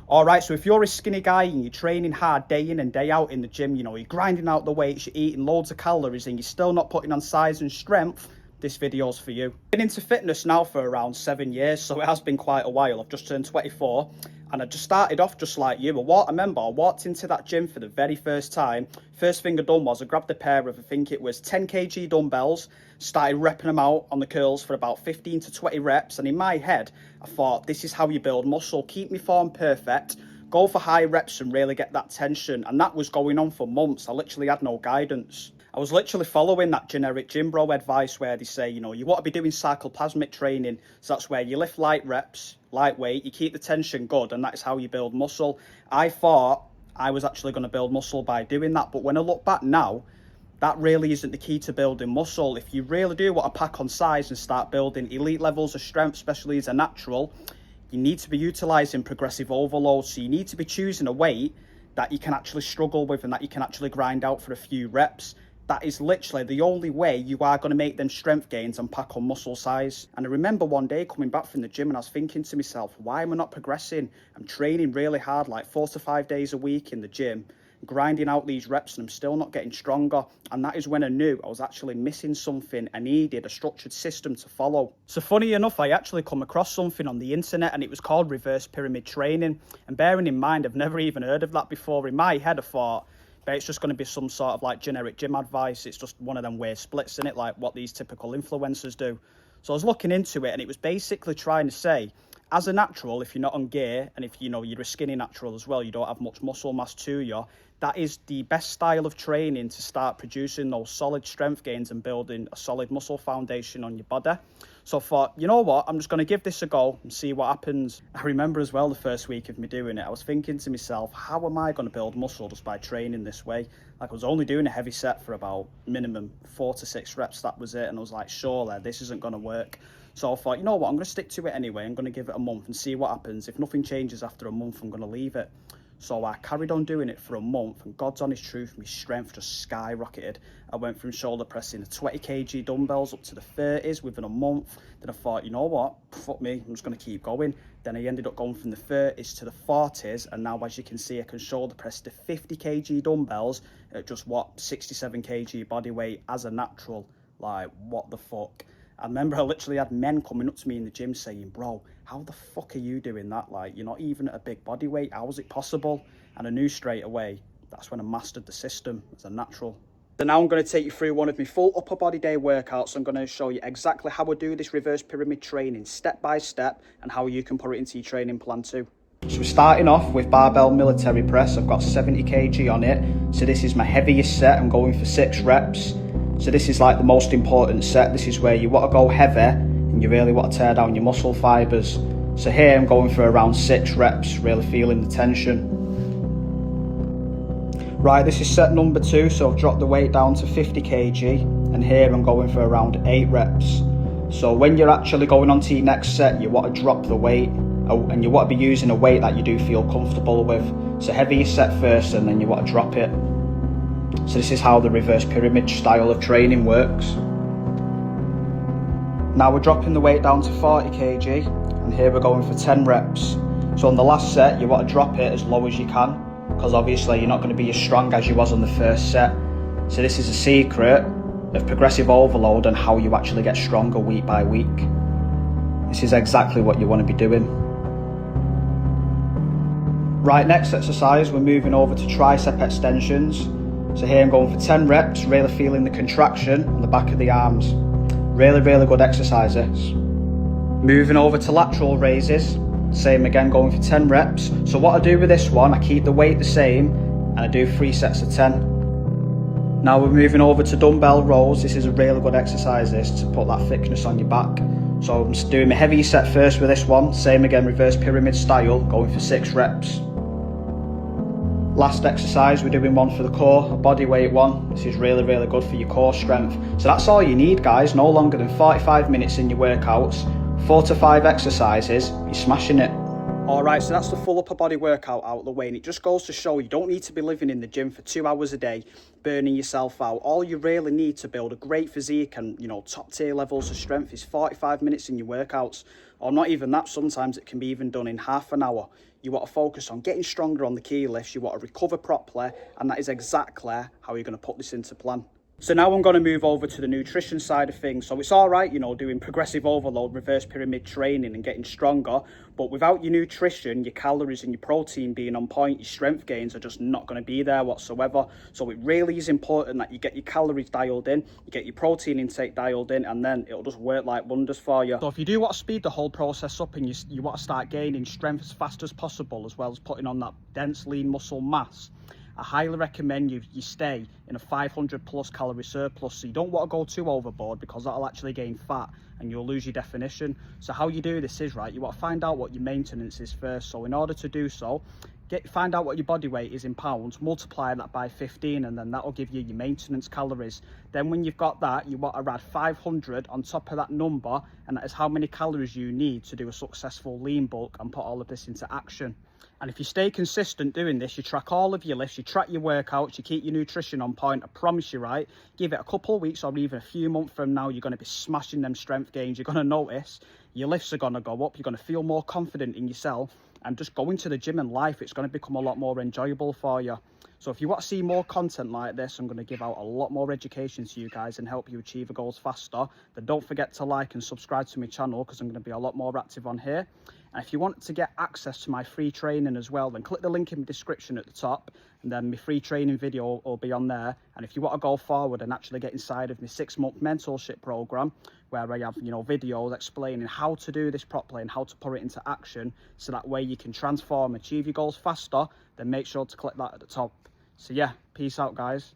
Alright, so if you're a skinny guy and you're training hard day in and day out in the gym, you know, you're grinding out the weights, you're eating loads of calories and you're still not putting on size and strength, this video's for you. Been into fitness now for around 7 years, so it has been quite a while. I've just turned 24 and I just started off just like you. I remember I walked into that gym for the very first time. First thing I done was I grabbed a pair of, I think it was 10 kg dumbbells, started repping them out on the curls for about 15 to 20 reps. And in my head, I thought, this is how you build muscle. Keep my form perfect, go for high reps and really get that tension. And that was going on for months. I literally had no guidance. I was literally following that generic gym bro advice where they say, you know, you want to be doing cycloplasmic training. So that's where you lift light reps, lightweight, you keep the tension good, and that is how you build muscle. I thought I was actually going to build muscle by doing that. But when I look back now, that really isn't the key to building muscle. If you really do want to pack on size and start building elite levels of strength, especially as a natural, you need to be utilizing progressive overload. So you need to be choosing a weight that you can actually struggle with and that you can actually grind out for a few reps. That is literally the only way you are going to make them strength gains and pack on muscle size. And I remember one day coming back from the gym and I was thinking to myself, why am I not progressing? I'm training really hard, like 4 to 5 days a week in the gym, grinding out these reps, and I'm still not getting stronger. And that is when I knew I was actually missing something. I needed a structured system to follow. So funny enough, I actually come across something on the internet and it was called reverse pyramid training. And bearing in mind, I've never even heard of that before. In my head, I thought, but it's just going to be some sort of like generic gym advice. It's just one of them weird splits in it, like what these typical influencers do. So I was looking into it and it was basically trying to say, as a natural, if you're not on gear and if you know you're a skinny natural as well, you don't have much muscle mass to you, that is the best style of training to start producing those solid strength gains and building a solid muscle foundation on your body. So I thought, you know what, I'm just going to give this a go and see what happens. I remember as well the first week of me doing it, I was thinking to myself, how am I going to build muscle just by training this way? Like I was only doing a heavy set for about minimum 4 to 6 reps, that was it. And I was like, surely this isn't going to work. So I thought, you know what, I'm going to stick to it anyway. I'm going to give it a month and see what happens. If nothing changes after a month, I'm going to leave it. So I carried on doing it for a month, and God's honest truth, my strength just skyrocketed. I went from shoulder pressing the 20 kg dumbbells up to the 30s within a month. Then I thought, you know what, fuck me, I'm just going to keep going. Then I ended up going from the 30s to the 40s, and now as you can see, I can shoulder press the 50 kg dumbbells at just, 67 kg body weight as a natural. Like, what the fuck? I remember I literally had men coming up to me in the gym saying, bro, how the fuck are you doing that? Like, you're not even at a big body weight. How is it possible? And I knew straight away, that's when I mastered the system as a natural. So now I'm going to take you through one of my full upper body day workouts. I'm going to show you exactly how I do this reverse pyramid training step by step and how you can put it into your training plan too. So we're starting off with barbell military press. I've got 70 kg on it. So this is my heaviest set. I'm going for 6 reps. So this is like the most important set. This is where you want to go heavy and you really want to tear down your muscle fibers. So here I'm going for around 6 reps, really feeling the tension. Right, this is set number 2, so I've dropped the weight down to 50 kg, and here I'm going for around 8 reps. So when you're actually going on to your next set, you want to drop the weight, and you want to be using a weight that you do feel comfortable with. So heavy your set first, and then you want to drop it. So this is how the reverse pyramid style of training works. Now we're dropping the weight down to 40 kg, and here we're going for 10 reps. So on the last set, you want to drop it as low as you can, because obviously you're not going to be as strong as you was on the first set. So this is a secret of progressive overload and how you actually get stronger week by week. This is exactly what you want to be doing. Right, next exercise, we're moving over to tricep extensions. So here I'm going for 10 reps, really feeling the contraction on the back of the arms. Really, really good exercise this. Moving over to lateral raises. Same again, going for 10 reps. So what I do with this one, I keep the weight the same and I do 3 sets of 10. Now we're moving over to dumbbell rows. This is a really good exercise this, to put that thickness on your back. So I'm just doing my heavy set first with this one. Same again, reverse pyramid style, going for 6 reps. Last exercise, we're doing one for the core, a body weight one. This is really, really good for your core strength. So that's all you need, guys. No longer than 45 minutes in your workouts, 4 to 5 exercises, you're smashing it. Alright, so that's the full upper body workout out of the way, and it just goes to show you don't need to be living in the gym for 2 hours a day, burning yourself out. All you really need to build a great physique and, you know, top tier levels of strength is 45 minutes in your workouts. Or not even that, sometimes it can be even done in half an hour. you want to focus on getting stronger on the key lifts, you want to recover properly, and that is exactly how you're going to put this into plan. So now I'm going to move over to the nutrition side of things. So it's all right, you know, doing progressive overload, reverse pyramid training and getting stronger, but without your nutrition, your calories and your protein being on point, your strength gains are just not going to be there whatsoever. So it really is important that you get your calories dialed in, you get your protein intake dialed in, and then it'll just work like wonders for you. So if you do want to speed the whole process up and you want to start gaining strength as fast as possible, as well as putting on that dense lean muscle mass, I highly recommend you stay in a 500 plus calorie surplus. So you don't want to go too overboard, because that'll actually gain fat and you'll lose your definition. So how you do this is, right, you want to find out what your maintenance is first. So in order to do so, find out what your body weight is in pounds, multiply that by 15, and then that'll give you your maintenance calories. Then when you've got that, you want to add 500 on top of that number, and that is how many calories you need to do a successful lean bulk and put all of this into action. And if you stay consistent doing this, you track all of your lifts, you track your workouts, you keep your nutrition on point, I promise you, right, give it a couple of weeks or even a few months from now, you're going to be smashing them strength gains. You're going to notice your lifts are going to go up, you're going to feel more confident in yourself, and just going to the gym in life, it's going to become a lot more enjoyable for you. So if you want to see more content like this, I'm going to give out a lot more education to you guys and help you achieve your goals faster. Then don't forget to like and subscribe to my channel, because I'm going to be a lot more active on here. And if you want to get access to my free training as well, then click the link in the description at the top, and then my free training video will be on there. And if you want to go forward and actually get inside of my 6-month mentorship program, where I have, you know, videos explaining how to do this properly and how to put it into action, so that way you can transform, achieve your goals faster, then make sure to click that at the top. So yeah, peace out, guys.